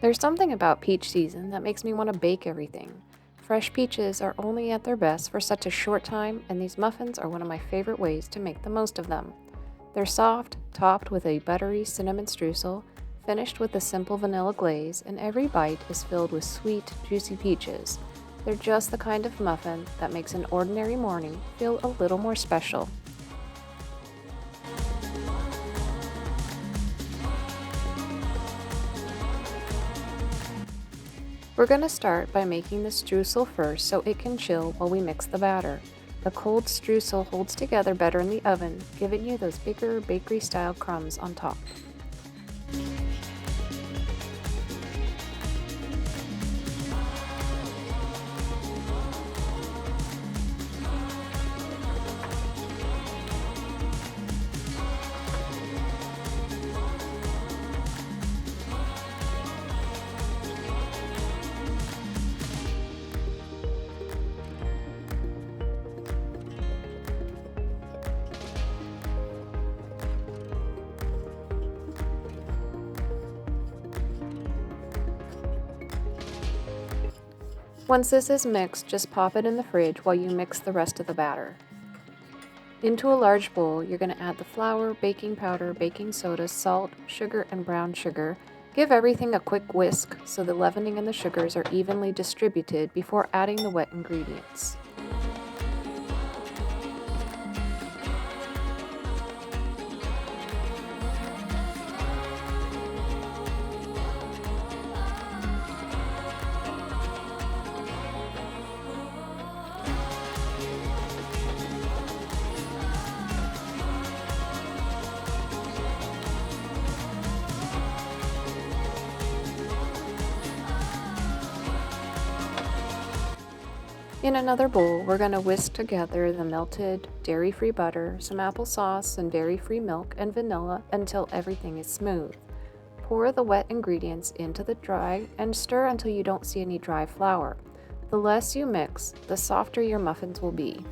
There's something about peach season that makes me want to bake everything. Fresh peaches are only at their best for such a short time, and these muffins are one of my favorite ways to make the most of them. They're soft, topped with a buttery cinnamon streusel, finished with a simple vanilla glaze, and every bite is filled with sweet, juicy peaches. They're just the kind of muffin that makes an ordinary morning feel a little more special. We're going to start by making the streusel first so it can chill while we mix the batter. The cold streusel holds together better in the oven, giving you those bigger bakery-style crumbs on top. Once this is mixed, just pop it in the fridge while you mix the rest of the batter. Into a large bowl, you're going to add the flour, baking powder, baking soda, salt, sugar, and brown sugar. Give everything a quick whisk so the leavening and the sugars are evenly distributed before adding the wet ingredients. In another bowl, we're going to whisk together the melted dairy-free butter, some applesauce, and dairy-free milk and vanilla until everything is smooth. Pour the wet ingredients into the dry and stir until you don't see any dry flour. The less you mix, the softer your muffins will be.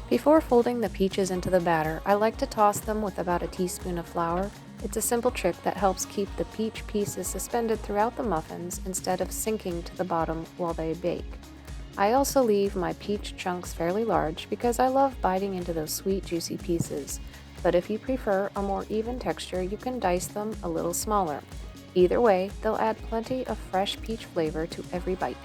Before folding the peaches into the batter, I like to toss them with about a teaspoon of flour. It's a simple trick that helps keep the peach pieces suspended throughout the muffins instead of sinking to the bottom while they bake. I also leave my peach chunks fairly large because I love biting into those sweet, juicy pieces. But if you prefer a more even texture, you can dice them a little smaller. Either way, they'll add plenty of fresh peach flavor to every bite.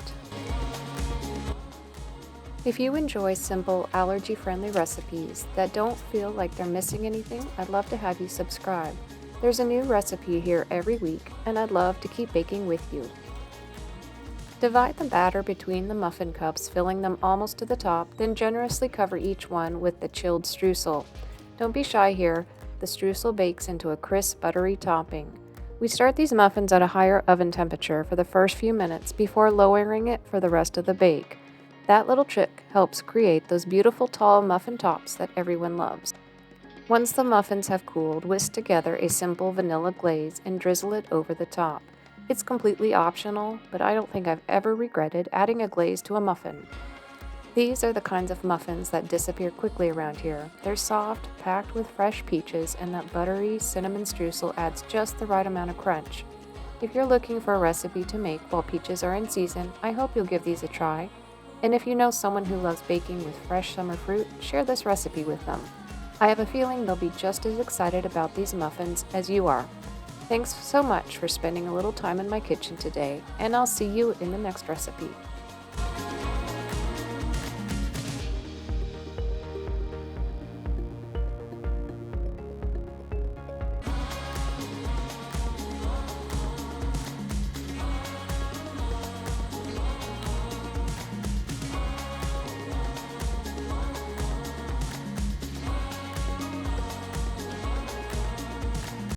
If you enjoy simple, allergy-friendly recipes that don't feel like they're missing anything, I'd love to have you subscribe. There's a new recipe here every week, and I'd love to keep baking with you. Divide the batter between the muffin cups, filling them almost to the top, then generously cover each one with the chilled streusel. Don't be shy here, the streusel bakes into a crisp, buttery topping. We start these muffins at a higher oven temperature for the first few minutes before lowering it for the rest of the bake. That little trick helps create those beautiful tall muffin tops that everyone loves. Once the muffins have cooled, whisk together a simple vanilla glaze and drizzle it over the top. It's completely optional, but I don't think I've ever regretted adding a glaze to a muffin. These are the kinds of muffins that disappear quickly around here. They're soft, packed with fresh peaches, and that buttery cinnamon streusel adds just the right amount of crunch. If you're looking for a recipe to make while peaches are in season, I hope you'll give these a try. And if you know someone who loves baking with fresh summer fruit, share this recipe with them. I have a feeling they'll be just as excited about these muffins as you are. Thanks so much for spending a little time in my kitchen today, and I'll see you in the next recipe.